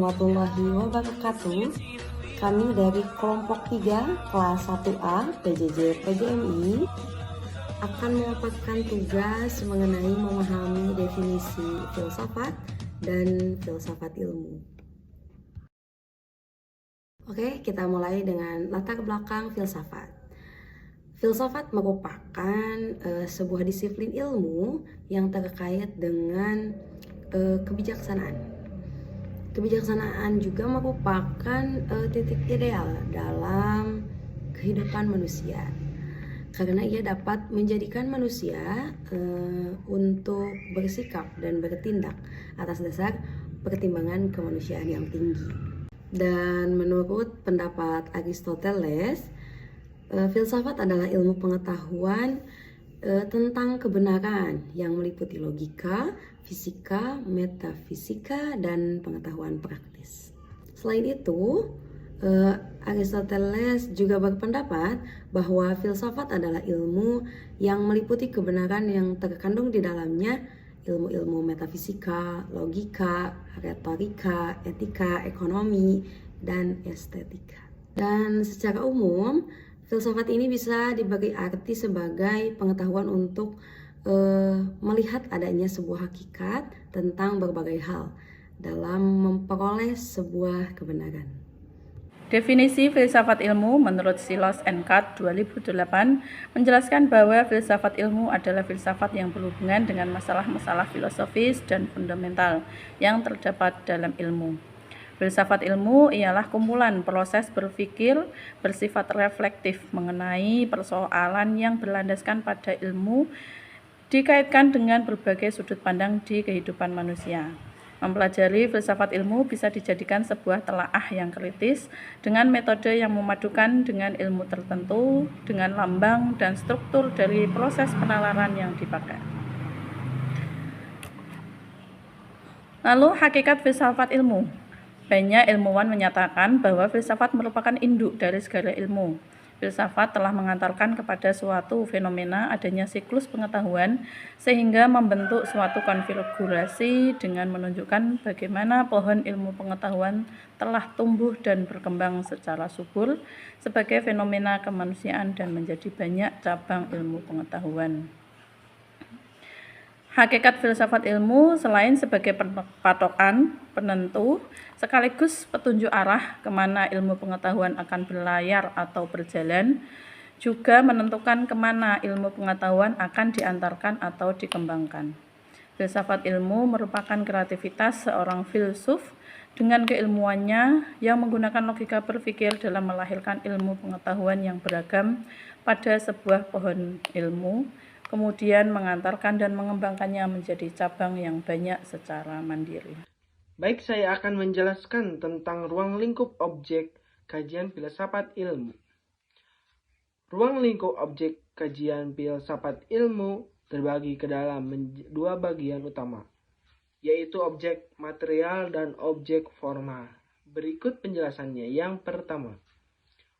warahmatullahi wabarakatuh. Kami dari kelompok 3 kelas 1A PJJ PGMI akan mendapatkan tugas mengenai memahami definisi filsafat dan filsafat ilmu. Oke, kita mulai dengan latar belakang filsafat. Filsafat merupakan sebuah disiplin ilmu yang terkait dengan kebijaksanaan. Kebijaksanaan juga merupakan titik ideal dalam kehidupan manusia, karena ia dapat menjadikan manusia untuk bersikap dan bertindak atas dasar pertimbangan kemanusiaan yang tinggi. Dan menurut pendapat Aristoteles, filsafat adalah ilmu pengetahuan tentang kebenaran yang meliputi logika, fisika, metafisika, dan pengetahuan praktis. Selain itu, Aristoteles juga berpendapat bahwa filsafat adalah ilmu yang meliputi kebenaran yang terkandung di dalamnya, ilmu-ilmu metafisika, logika, retorika, etika, ekonomi, dan estetika. Dan secara umum, filsafat ini bisa dibagi arti sebagai pengetahuan untuk melihat adanya sebuah hakikat tentang berbagai hal dalam memperoleh sebuah kebenaran. Definisi filsafat ilmu menurut Silos and Kat 2008 menjelaskan bahwa filsafat ilmu adalah filsafat yang berhubungan dengan masalah-masalah filosofis dan fundamental yang terdapat dalam ilmu. Filsafat ilmu ialah kumpulan proses berpikir bersifat reflektif mengenai persoalan yang berlandaskan pada ilmu, dikaitkan dengan berbagai sudut pandang di kehidupan manusia. Mempelajari filsafat ilmu bisa dijadikan sebuah telaah yang kritis dengan metode yang memadukan dengan ilmu tertentu, dengan lambang dan struktur dari proses penalaran yang dipakai. Lalu, hakikat filsafat ilmu. Banyak ilmuwan menyatakan bahwa filsafat merupakan induk dari segala ilmu. Filsafat telah mengantarkan kepada suatu fenomena adanya siklus pengetahuan sehingga membentuk suatu konfigurasi dengan menunjukkan bagaimana pohon ilmu pengetahuan telah tumbuh dan berkembang secara subur sebagai fenomena kemanusiaan dan menjadi banyak cabang ilmu pengetahuan. Hakikat filsafat ilmu selain sebagai patokan, penentu, sekaligus petunjuk arah kemana ilmu pengetahuan akan berlayar atau berjalan, juga menentukan kemana ilmu pengetahuan akan diantarkan atau dikembangkan. Filsafat ilmu merupakan kreativitas seorang filsuf dengan keilmuannya yang menggunakan logika berpikir dalam melahirkan ilmu pengetahuan yang beragam pada sebuah pohon ilmu, kemudian mengantarkan dan mengembangkannya menjadi cabang yang banyak secara mandiri. Baik, saya akan menjelaskan tentang ruang lingkup objek kajian filsafat ilmu. Ruang lingkup objek kajian filsafat ilmu terbagi ke dalam dua bagian utama, yaitu objek material dan objek formal. Berikut penjelasannya. Yang pertama,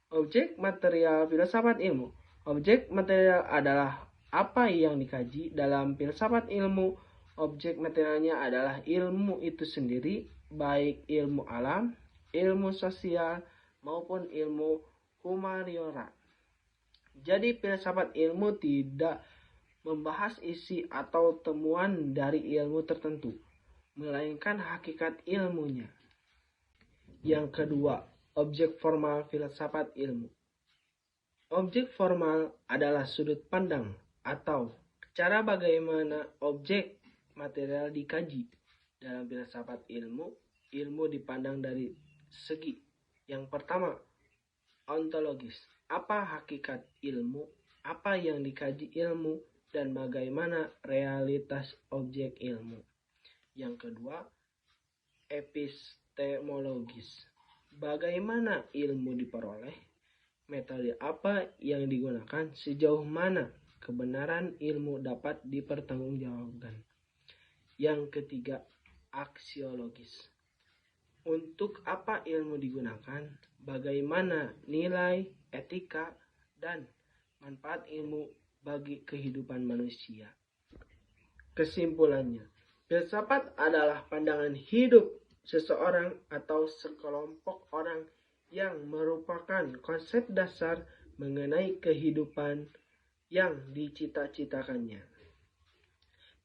objek material filsafat ilmu. Objek material adalah apa yang dikaji dalam filsafat ilmu. Objek materialnya adalah ilmu itu sendiri, baik ilmu alam, ilmu sosial, maupun ilmu humaniora. Jadi filsafat ilmu tidak membahas isi atau temuan dari ilmu tertentu, melainkan hakikat ilmunya. Yang kedua, objek formal filsafat ilmu. Objek formal adalah sudut pandang atau cara bagaimana objek material dikaji. Dalam filsafat ilmu, ilmu dipandang dari segi. Yang pertama, ontologis. Apa hakikat ilmu? Apa yang dikaji ilmu? Dan bagaimana realitas objek ilmu? Yang kedua, epistemologis. Bagaimana ilmu diperoleh? Metode apa yang digunakan? Sejauh mana kebenaran ilmu dapat dipertanggungjawabkan? Yang ketiga, aksiologis. Untuk apa ilmu digunakan? Bagaimana nilai, etika, dan manfaat ilmu bagi kehidupan manusia? Kesimpulannya, filsafat adalah pandangan hidup seseorang atau sekelompok orang yang merupakan konsep dasar mengenai kehidupan yang dicita-citakannya.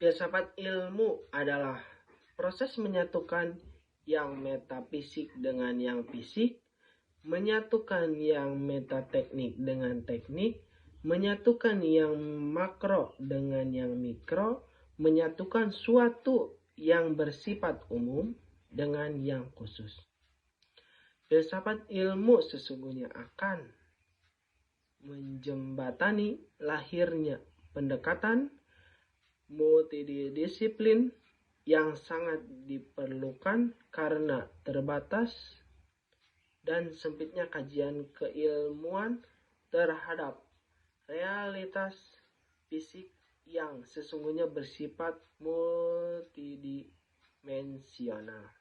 Filsafat ilmu adalah proses menyatukan yang metafisik dengan yang fisik, menyatukan yang metateknik dengan teknik, menyatukan yang makro dengan yang mikro, menyatukan suatu yang bersifat umum dengan yang khusus. Filsafat ilmu sesungguhnya akan menjembatani lahirnya pendekatan multidisiplin yang sangat diperlukan karena terbatas dan sempitnya kajian keilmuan terhadap realitas fisik yang sesungguhnya bersifat multidimensional.